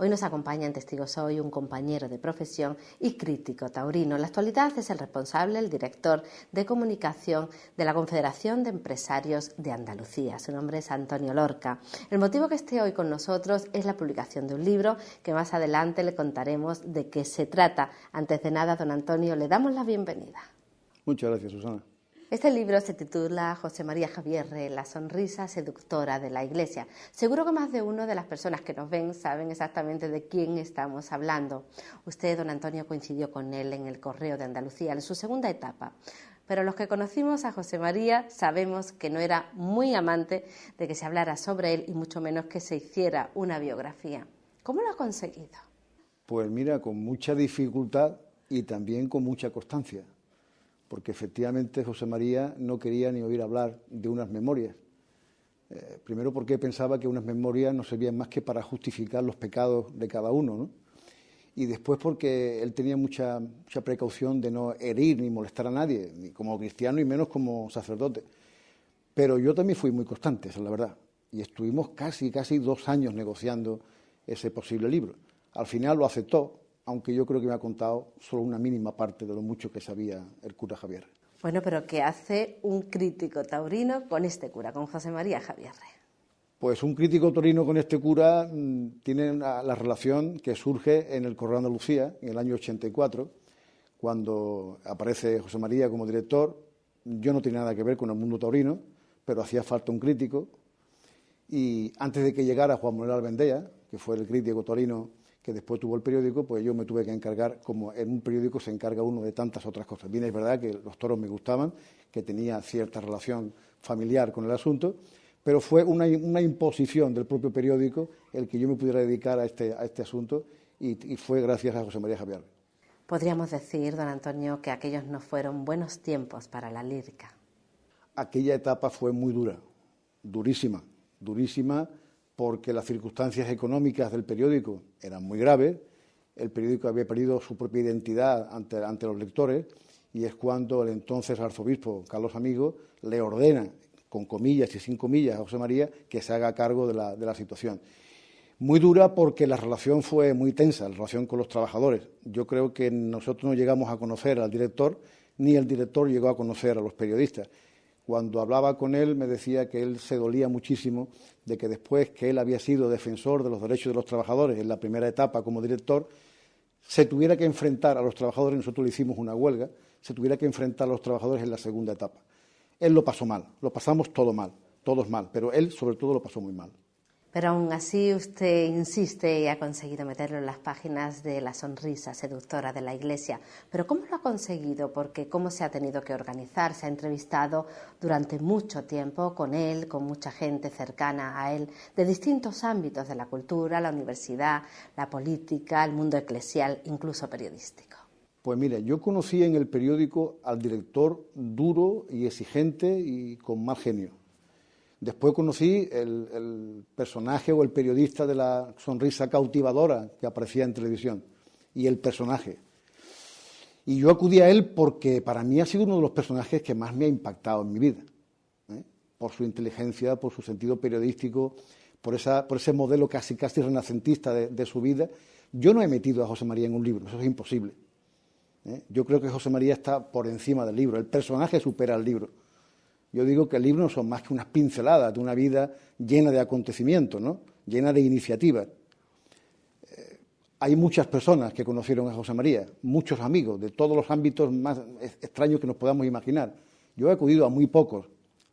Hoy nos acompaña en Testigos Hoy un compañero de profesión y crítico taurino. En la actualidad es el responsable, el director de comunicación de la Confederación de Empresarios de Andalucía. Su nombre es Antonio Lorca. El motivo que esté hoy con nosotros es la publicación de un libro que más adelante le contaremos de qué se trata. Antes de nada, don Antonio, le damos la bienvenida. Muchas gracias, Susana. Este libro se titula José María Javierre, la sonrisa seductora de la Iglesia. Seguro que más de una de las personas que nos ven saben exactamente de quién estamos hablando. Usted, don Antonio, coincidió con él en el Correo de Andalucía, en su segunda etapa. Pero los que conocimos a José María sabemos que no era muy amante de que se hablara sobre él y mucho menos que se hiciera una biografía. ¿Cómo lo ha conseguido? Pues mira, con mucha dificultad y también con mucha constancia. Porque efectivamente José María no quería ni oír hablar de unas memorias. Primero porque pensaba que unas memorias no servían más que para justificar los pecados de cada uno, ¿no? Y después porque él tenía mucha precaución de no herir ni molestar a nadie, ni como cristiano y menos como sacerdote. Pero yo también fui muy constante, esa es la verdad. Y estuvimos casi 2 años negociando ese posible libro. Al final lo aceptó, aunque yo creo que me ha contado solo una mínima parte de lo mucho que sabía el cura Javierre. Bueno, pero ¿qué hace un crítico taurino con este cura, con José María Javierre? Pues un crítico taurino con este cura tiene la relación que surge en el Correo de Andalucía, en el año 84, cuando aparece José María como director. Yo no tenía nada que ver con el mundo taurino, pero hacía falta un crítico. Y antes de que llegara Juan Manuel Albendea, que fue el crítico taurino que después tuvo el periódico, pues yo me tuve que encargar, como en un periódico se encarga uno de tantas otras cosas. Bien, es verdad que los toros me gustaban, que tenía cierta relación familiar con el asunto, pero fue una imposición del propio periódico el que yo me pudiera dedicar a este asunto y fue gracias a José María Javierre. Podríamos decir, don Antonio, que aquellos no fueron buenos tiempos para la lírica. Aquella etapa fue muy dura, durísima, porque las circunstancias económicas del periódico eran muy graves. El periódico había perdido su propia identidad ante los lectores y es cuando el entonces arzobispo Carlos Amigo le ordena, con comillas y sin comillas, a José María que se haga cargo de la situación. Muy dura porque la relación fue muy tensa, la relación con los trabajadores. Yo creo que nosotros no llegamos a conocer al director, ni el director llegó a conocer a los periodistas. Cuando hablaba con él me decía que él se dolía muchísimo de que después que él había sido defensor de los derechos de los trabajadores en la primera etapa como director, se tuviera que enfrentar a los trabajadores, nosotros le hicimos una huelga, se tuviera que enfrentar a los trabajadores en la segunda etapa. Él lo pasó mal, lo pasamos todos mal, pero él sobre todo lo pasó muy mal. Pero aún así usted insiste y ha conseguido meterlo en las páginas de la sonrisa seductora de la Iglesia. ¿Pero cómo lo ha conseguido? Porque cómo se ha tenido que organizar, se ha entrevistado durante mucho tiempo con él, con mucha gente cercana a él, de distintos ámbitos de la cultura, la universidad, la política, el mundo eclesial, incluso periodístico. Pues mire, yo conocí en el periódico al director duro y exigente y con mal genio. Después conocí el personaje o el periodista de la sonrisa cautivadora que aparecía en televisión y el personaje. Y yo acudí a él porque para mí ha sido uno de los personajes que más me ha impactado en mi vida, por su inteligencia, por su sentido periodístico, por ese modelo casi renacentista de su vida. Yo no he metido a José María en un libro, eso es imposible. Yo creo que José María está por encima del libro, el personaje supera al libro. Yo digo que el libro no son más que unas pinceladas de una vida llena de acontecimientos, ¿no? Llena de iniciativas. Hay muchas personas que conocieron a José María, muchos amigos de todos los ámbitos más extraños que nos podamos imaginar. Yo he acudido a muy pocos,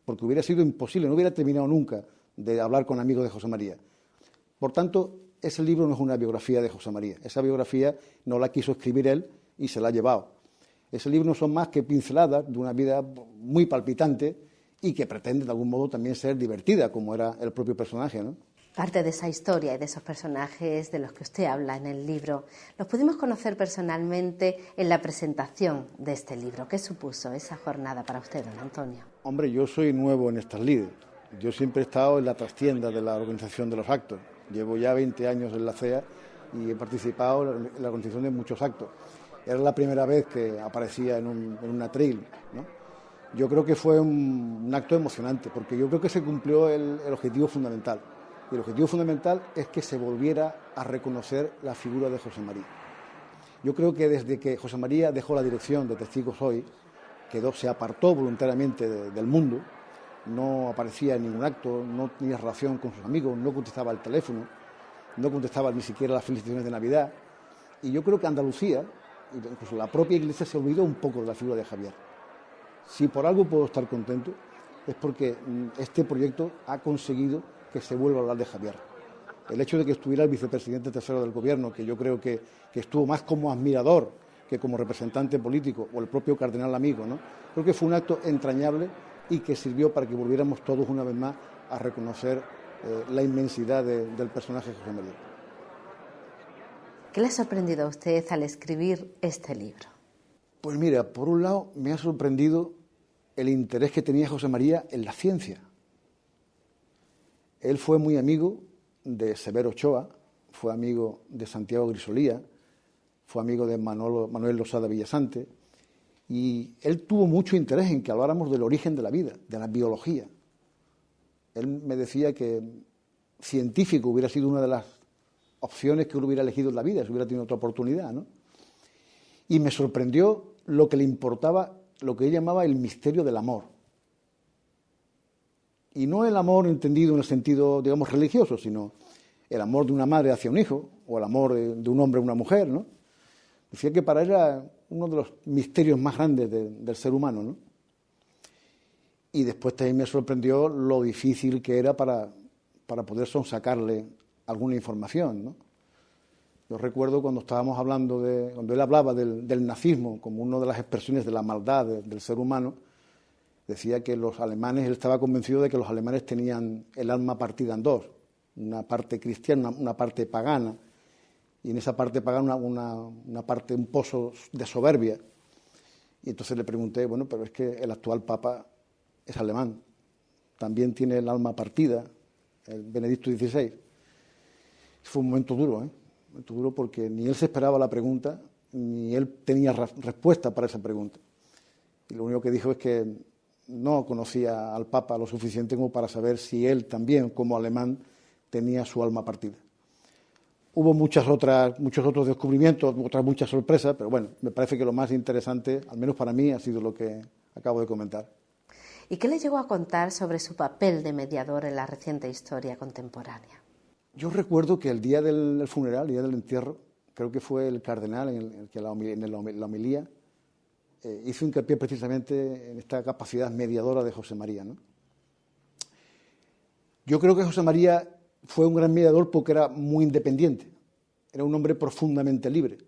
porque hubiera sido imposible, no hubiera terminado nunca de hablar con amigos de José María. Por tanto, ese libro no es una biografía de José María. Esa biografía no la quiso escribir él y se la ha llevado. Ese libro no son más que pinceladas de una vida muy palpitante y que pretende de algún modo también ser divertida, como era el propio personaje, ¿no? Parte de esa historia y de esos personajes de los que usted habla en el libro, los pudimos conocer personalmente en la presentación de este libro. ¿Qué supuso esa jornada para usted, don Antonio? Hombre, yo soy nuevo en estas lides. Yo siempre he estado en la trastienda de la organización de los actos. Llevo ya 20 años en la CEA y he participado en la organización de muchos actos. Era la primera vez que aparecía en un atril, ¿no? Yo creo que fue un acto emocionante, porque yo creo que se cumplió el objetivo fundamental. Y el objetivo fundamental es que se volviera a reconocer la figura de José María. Yo creo que desde que José María dejó la dirección de Testigos Hoy, se apartó voluntariamente del mundo, no aparecía en ningún acto, no tenía relación con sus amigos, no contestaba al teléfono, no contestaba ni siquiera las felicitaciones de Navidad. Y yo creo que Andalucía, incluso la propia Iglesia, se olvidó un poco de la figura de Javier. Si por algo puedo estar contento, es porque este proyecto ha conseguido que se vuelva a hablar de Javier. El hecho de que estuviera el vicepresidente tercero del Gobierno, que yo creo que estuvo más como admirador que como representante político, o el propio cardenal amigo, ¿no? Creo que fue un acto entrañable y que sirvió para que volviéramos todos una vez más a reconocer la inmensidad del personaje de José María. ¿Qué le ha sorprendido a usted al escribir este libro? Pues mira, por un lado me ha sorprendido el interés que tenía José María en la ciencia. Él fue muy amigo de Severo Ochoa, fue amigo de Santiago Grisolía, fue amigo de Manuel Losada Villasante, y él tuvo mucho interés en que habláramos del origen de la vida, de la biología. Él me decía que científico hubiera sido una de las opciones que él hubiera elegido en la vida, si hubiera tenido otra oportunidad, ¿no? Y me sorprendió lo que le importaba, lo que él llamaba el misterio del amor. Y no el amor entendido en el sentido, digamos, religioso, sino el amor de una madre hacia un hijo, o el amor de un hombre a una mujer, ¿no? Decía que para él era uno de los misterios más grandes del ser humano, ¿no? Y después también me sorprendió lo difícil que era para poder sonsacarle alguna información, ¿no? Yo recuerdo cuando estábamos hablando cuando él hablaba del nazismo como una de las expresiones de la maldad del ser humano, decía que los alemanes, él estaba convencido de que los alemanes tenían el alma partida en dos, una parte cristiana, una parte pagana, y en esa parte pagana una parte, un pozo de soberbia. Y entonces le pregunté, bueno, pero es que el actual Papa es alemán, también tiene el alma partida, el Benedicto XVI. Fue un momento duro, ¿eh? Un momento duro porque ni él se esperaba la pregunta, ni él tenía respuesta para esa pregunta. Y lo único que dijo es que no conocía al Papa lo suficiente como para saber si él también, como alemán, tenía su alma partida. Hubo muchos otros descubrimientos, muchas sorpresas, pero bueno, me parece que lo más interesante, al menos para mí, ha sido lo que acabo de comentar. ¿Y qué le llegó a contar sobre su papel de mediador en la reciente historia contemporánea? Yo recuerdo que el día del funeral, el día del entierro, creo que fue el cardenal en la homilía, hizo hincapié precisamente en esta capacidad mediadora de José María, ¿no? Yo creo que José María fue un gran mediador porque era muy independiente, era un hombre profundamente libre,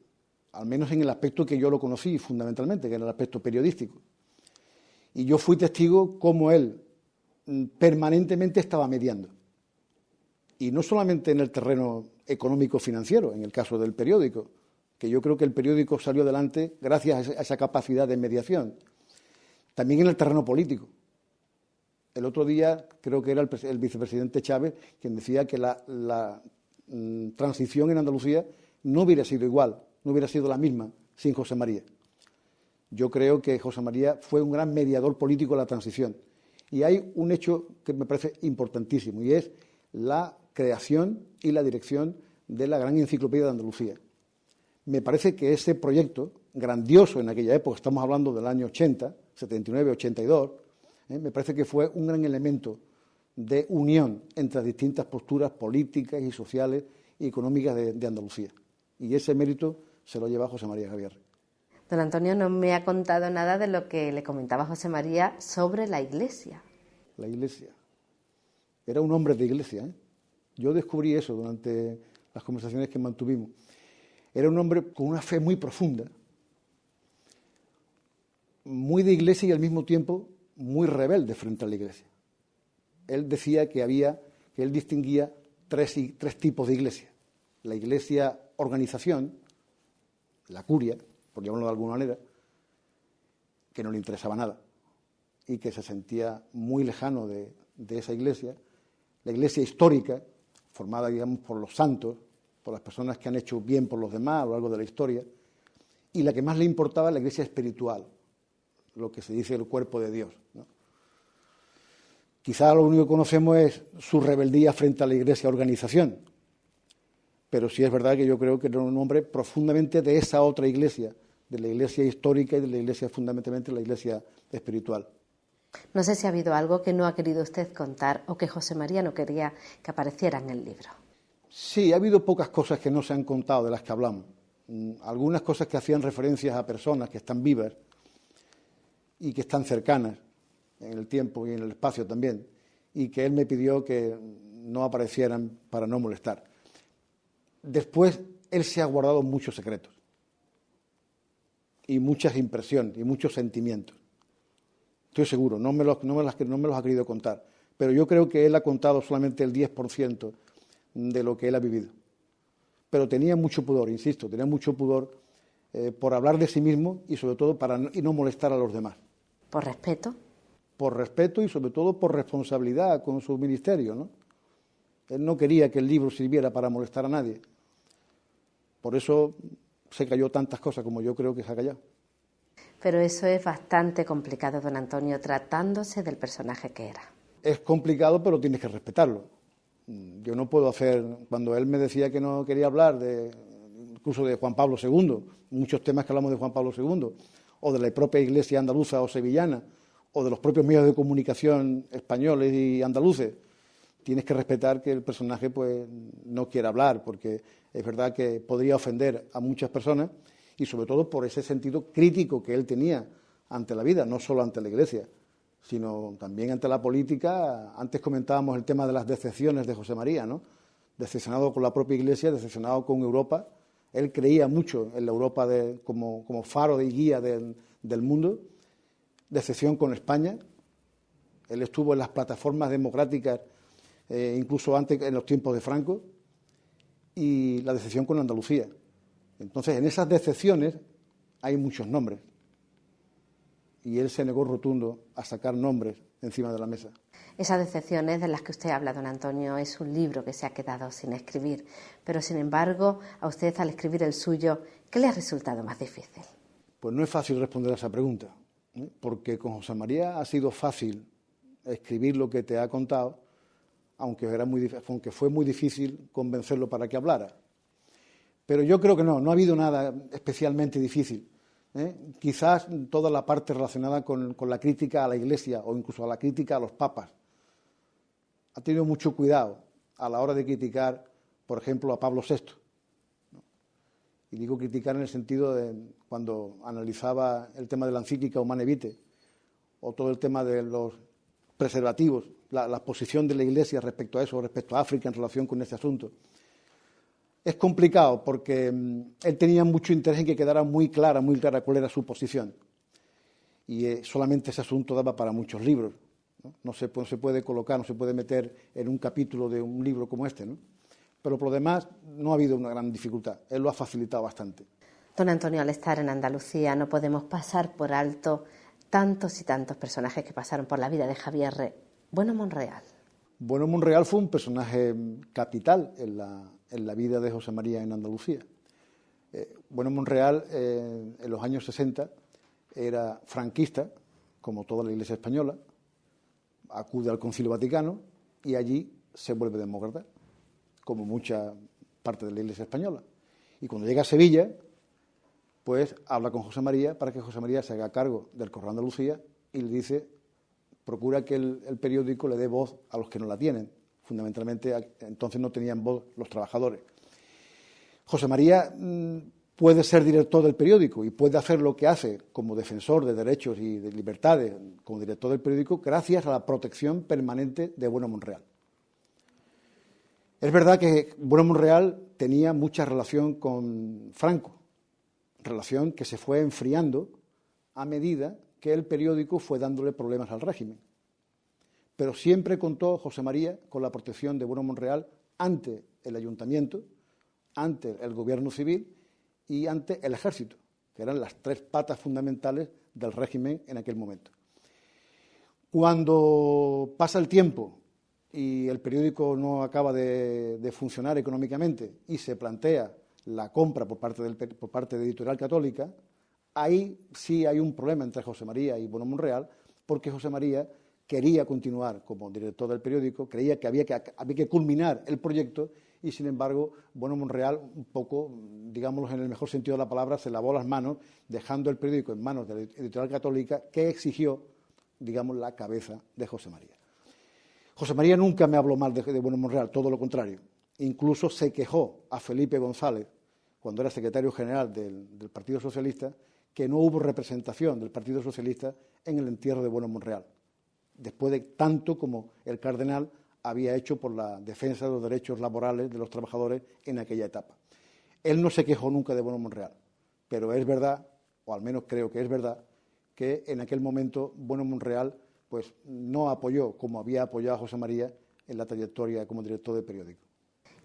al menos en el aspecto que yo lo conocí fundamentalmente, que era el aspecto periodístico. Y yo fui testigo cómo él permanentemente estaba mediando. Y no solamente en el terreno económico-financiero, en el caso del periódico, que yo creo que el periódico salió adelante gracias a esa capacidad de mediación, también en el terreno político. El otro día creo que era el vicepresidente Chávez quien decía que la transición en Andalucía no hubiera sido igual, no hubiera sido la misma sin José María. Yo creo que José María fue un gran mediador político de la transición. Y hay un hecho que me parece importantísimo, y es la creación y la dirección de la Gran Enciclopedia de Andalucía. Me parece que ese proyecto, grandioso en aquella época, estamos hablando del año 80, 79, 82, me parece que fue un gran elemento de unión entre las distintas posturas políticas y sociales y económicas de Andalucía. Y ese mérito se lo lleva José María Javier. Don Antonio no me ha contado nada de lo que le comentaba José María sobre la Iglesia. La Iglesia. Era un hombre de Iglesia, ¿eh? Yo descubrí eso durante las conversaciones que mantuvimos. Era un hombre con una fe muy profunda, muy de Iglesia y al mismo tiempo muy rebelde frente a la Iglesia. Él decía que él distinguía tres tipos de Iglesia. La Iglesia organización, la curia, por llamarlo de alguna manera, que no le interesaba nada y que se sentía muy lejano de esa Iglesia. La Iglesia histórica, formada, digamos, por los santos, por las personas que han hecho bien por los demás a lo largo de la historia, y la que más le importaba, la Iglesia espiritual, lo que se dice el cuerpo de Dios, ¿no? Quizá lo único que conocemos es su rebeldía frente a la Iglesia organización, pero sí es verdad que yo creo que era un hombre profundamente de esa otra Iglesia, de la Iglesia histórica y de la Iglesia, fundamentalmente la Iglesia espiritual. No sé si ha habido algo que no ha querido usted contar o que José María no quería que apareciera en el libro. Sí, ha habido pocas cosas que no se han contado de las que hablamos. Algunas cosas que hacían referencias a personas que están vivas y que están cercanas en el tiempo y en el espacio también, y que él me pidió que no aparecieran para no molestar. Después, él se ha guardado muchos secretos y muchas impresiones y muchos sentimientos. Estoy seguro, no me los ha querido contar, pero yo creo que él ha contado solamente el 10% de lo que él ha vivido. Pero tenía mucho pudor, insisto, tenía mucho pudor por hablar de sí mismo y sobre todo para no molestar a los demás. ¿Por respeto? Por respeto y sobre todo por responsabilidad con su ministerio, ¿no? Él no quería que el libro sirviera para molestar a nadie. Por eso se calló tantas cosas como yo creo que se ha callado. Pero eso es bastante complicado, don Antonio, tratándose del personaje que era. Es complicado, pero tienes que respetarlo. Yo no puedo hacer, cuando él me decía que no quería hablar incluso de Juan Pablo II, muchos temas que hablamos de Juan Pablo II, o de la propia Iglesia andaluza o sevillana, o de los propios medios de comunicación españoles y andaluces, tienes que respetar que el personaje pues no quiera hablar, porque es verdad que podría ofender a muchas personas, y sobre todo por ese sentido crítico que él tenía ante la vida, no solo ante la Iglesia, sino también ante la política. Antes comentábamos el tema de las decepciones de José María, ¿no? Decepcionado con la propia Iglesia, decepcionado con Europa. Él creía mucho en la Europa como faro y guía del mundo. Decepción con España. Él estuvo en las plataformas democráticas, incluso antes, en los tiempos de Franco, y la decepción con Andalucía. Entonces, en esas decepciones hay muchos nombres. Y él se negó rotundo a sacar nombres encima de la mesa. Esas decepciones de las que usted habla, don Antonio, es un libro que se ha quedado sin escribir. Pero, sin embargo, a usted, al escribir el suyo, ¿qué le ha resultado más difícil? Pues no es fácil responder a esa pregunta, ¿eh? Porque con José María ha sido fácil escribir lo que te ha contado, aunque fue muy difícil convencerlo para que hablara. Pero yo creo que no ha habido nada especialmente difícil. Quizás toda la parte relacionada con la crítica a la Iglesia o incluso a la crítica a los papas. Ha tenido mucho cuidado a la hora de criticar, por ejemplo, a Pablo VI. Y digo criticar en el sentido de cuando analizaba el tema de la encíclica Humanae Vitae o todo el tema de los preservativos, la posición de la Iglesia respecto a eso, respecto a África en relación con este asunto. Es complicado porque él tenía mucho interés en que quedara muy clara cuál era su posición. Y solamente ese asunto daba para muchos libros. No se puede colocar, no se puede meter en un capítulo de un libro como este, ¿no? Pero por lo demás no ha habido una gran dificultad. Él lo ha facilitado bastante. Don Antonio, al estar en Andalucía no podemos pasar por alto tantos y tantos personajes que pasaron por la vida de Javier Bueno Monreal. Bueno Monreal fue un personaje capital en la vida de José María en Andalucía. Bueno Monreal, en los años 60, era franquista, como toda la Iglesia española, acude al Concilio Vaticano y allí se vuelve demócrata, como mucha parte de la Iglesia española. Y cuando llega a Sevilla, pues habla con José María para que José María se haga cargo del Correo de Andalucía y le dice: procura que el periódico le dé voz a los que no la tienen. Fundamentalmente, entonces no tenían voz los trabajadores. José María puede ser director del periódico y puede hacer lo que hace como defensor de derechos y de libertades, como director del periódico, gracias a la protección permanente de Bueno Monreal. Es verdad que Bueno Monreal tenía mucha relación con Franco, relación que se fue enfriando a medida que el periódico fue dándole problemas al régimen. Pero siempre contó José María con la protección de Bueno Monreal ante el ayuntamiento, ante el gobierno civil y ante el ejército, que eran las tres patas fundamentales del régimen en aquel momento. Cuando pasa el tiempo y el periódico no acaba de funcionar económicamente y se plantea la compra por parte de Editorial Católica, ahí sí hay un problema entre José María y Bueno Monreal, porque José María quería continuar como director del periódico, creía que había que culminar el proyecto y, sin embargo, Bueno Monreal, un poco, digámoslo en el mejor sentido de la palabra, se lavó las manos, dejando el periódico en manos de la Editorial Católica, que exigió, digamos, la cabeza de José María. José María nunca me habló mal de Bueno Monreal, todo lo contrario. Incluso se quejó a Felipe González, cuando era secretario general del Partido Socialista, que no hubo representación del Partido Socialista en el entierro de Bueno Monreal, después de tanto como el cardenal había hecho por la defensa de los derechos laborales de los trabajadores en aquella etapa. Él no se quejó nunca de Bueno Monreal, pero es verdad, o al menos creo que es verdad, que en aquel momento Bueno Monreal pues, no apoyó como había apoyado a José María en la trayectoria como director de periódico.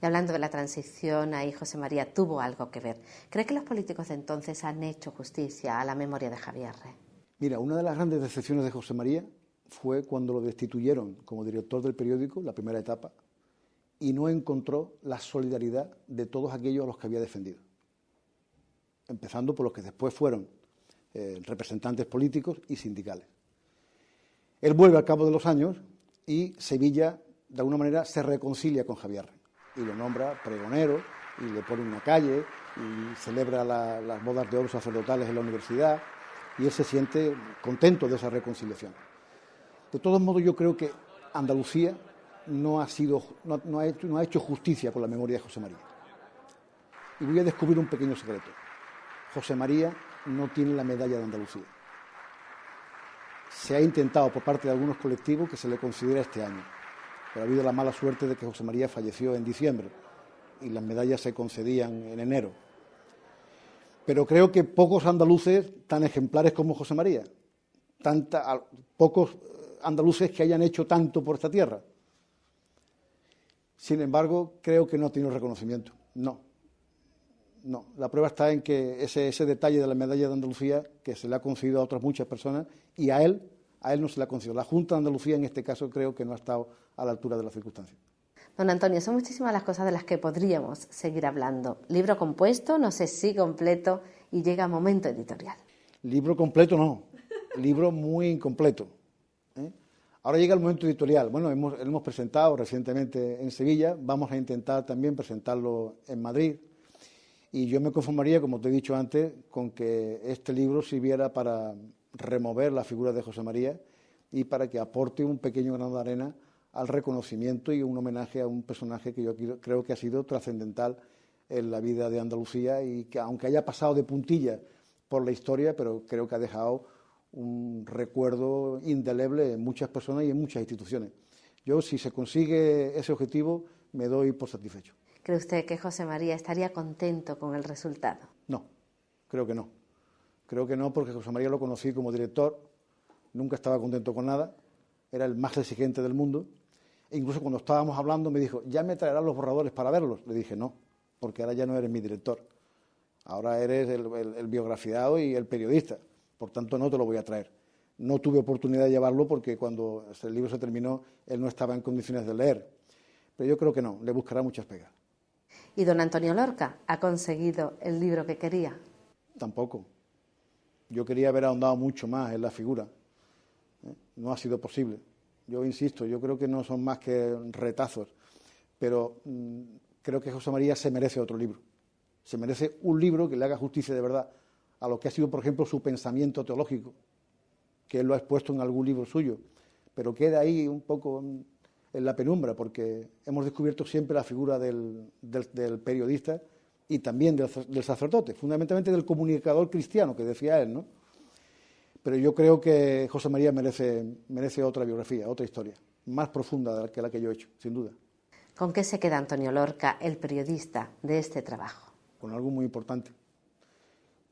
Y hablando de la transición, ahí José María tuvo algo que ver. ¿Cree que los políticos de entonces han hecho justicia a la memoria de Javier Rey? Mira, una de las grandes decepciones de José María fue cuando lo destituyeron como director del periódico, la primera etapa, y no encontró la solidaridad de todos aquellos a los que había defendido. Empezando por los que después fueron representantes políticos y sindicales. Él vuelve al cabo de los años y Sevilla, de alguna manera, se reconcilia con Javier Rey y lo nombra pregonero y le pone una calle y celebra las bodas de oro sacerdotales en la universidad y él se siente contento de esa reconciliación. De todos modos, yo creo que Andalucía no ha hecho justicia con la memoria de José María. Y voy a descubrir un pequeño secreto. José María no tiene la medalla de Andalucía. Se ha intentado por parte de algunos colectivos que se le considera este año, pero ha habido la mala suerte de que José María falleció en diciembre y las medallas se concedían en enero. Pero creo que pocos andaluces tan ejemplares como José María, pocos andaluces que hayan hecho tanto por esta tierra. Sin embargo, creo que no ha tenido reconocimiento. No. La prueba está en que ese detalle de la medalla de Andalucía, que se le ha concedido a otras muchas personas, y a él no se le ha concedido. La Junta de Andalucía, en este caso, creo que no ha estado a la altura de las circunstancias. Don Antonio, son muchísimas las cosas de las que podríamos seguir hablando. Libro compuesto, no sé si completo, y llega momento editorial. Libro completo no, libro muy incompleto. Ahora llega el momento editorial. Bueno, hemos presentado recientemente en Sevilla, vamos a intentar también presentarlo en Madrid. Y yo me conformaría, como te he dicho antes, con que este libro sirviera para remover la figura de José María y para que aporte un pequeño grano de arena al reconocimiento y un homenaje a un personaje que yo creo que ha sido trascendental en la vida de Andalucía y que, aunque haya pasado de puntilla por la historia, pero creo que ha dejado un recuerdo indeleble en muchas personas y en muchas instituciones. Yo, si se consigue ese objetivo, me doy por satisfecho. ¿Cree usted que José María estaría contento con el resultado? No, creo que no. Creo que no, porque José María lo conocí como director, nunca estaba contento con nada, era el más exigente del mundo, e incluso cuando estábamos hablando me dijo, ¿ya me traerás los borradores para verlos? Le dije, no, porque ahora ya no eres mi director, ahora eres el biografiado y el periodista, por tanto no te lo voy a traer. No tuve oportunidad de llevarlo porque cuando el libro se terminó él no estaba en condiciones de leer, pero yo creo que no, le buscará muchas pegas. ¿Y don Antonio Lorca ha conseguido el libro que quería? Tampoco. Yo quería haber ahondado mucho más en la figura. No ha sido posible. Yo insisto, yo creo que no son más que retazos, pero creo que José María se merece otro libro. Se merece un libro que le haga justicia de verdad a lo que ha sido, por ejemplo, su pensamiento teológico, que él lo ha expuesto en algún libro suyo, pero queda ahí un poco en la penumbra, porque hemos descubierto siempre la figura del periodista y también del sacerdote, fundamentalmente del comunicador cristiano, que decía él, ¿no? Pero yo creo que José María merece otra biografía, otra historia, más profunda que la que yo he hecho, sin duda. ¿Con qué se queda Antonio Lorca, el periodista, de este trabajo? Con algo muy importante,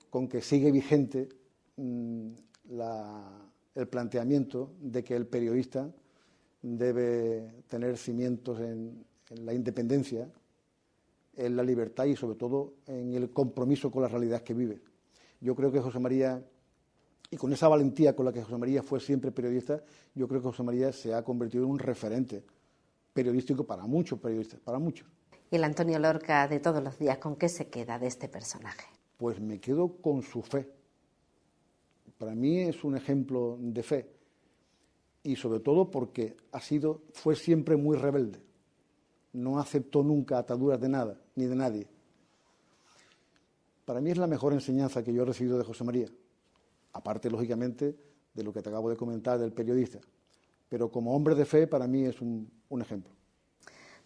con que sigue vigente el planteamiento de que el periodista debe tener cimientos en la independencia, en la libertad y sobre todo en el compromiso con la realidad que vive. Yo creo que José María, y con esa valentía con la que José María fue siempre periodista, yo creo que José María se ha convertido en un referente periodístico para muchos periodistas, para muchos. ¿Y el Antonio Lorca de todos los días, con qué se queda de este personaje? Pues me quedo con su fe. Para mí es un ejemplo de fe. y sobre todo porque fue siempre muy rebelde. No aceptó nunca ataduras de nada, ni de nadie. Para mí es la mejor enseñanza que yo he recibido de José María, aparte, lógicamente, de lo que te acabo de comentar del periodista. Pero como hombre de fe, para mí es un ejemplo.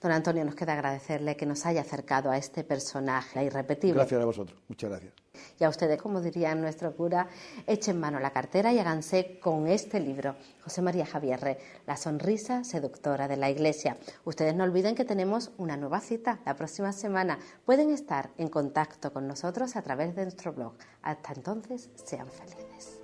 Don Antonio, nos queda agradecerle que nos haya acercado a este personaje irrepetible. Gracias a vosotros, muchas gracias. Y a ustedes, como diría nuestro cura, echen mano a la cartera y háganse con este libro, José María Javierre, La sonrisa seductora de la Iglesia. Ustedes no olviden que tenemos una nueva cita la próxima semana. Pueden estar en contacto con nosotros a través de nuestro blog. Hasta entonces, sean felices.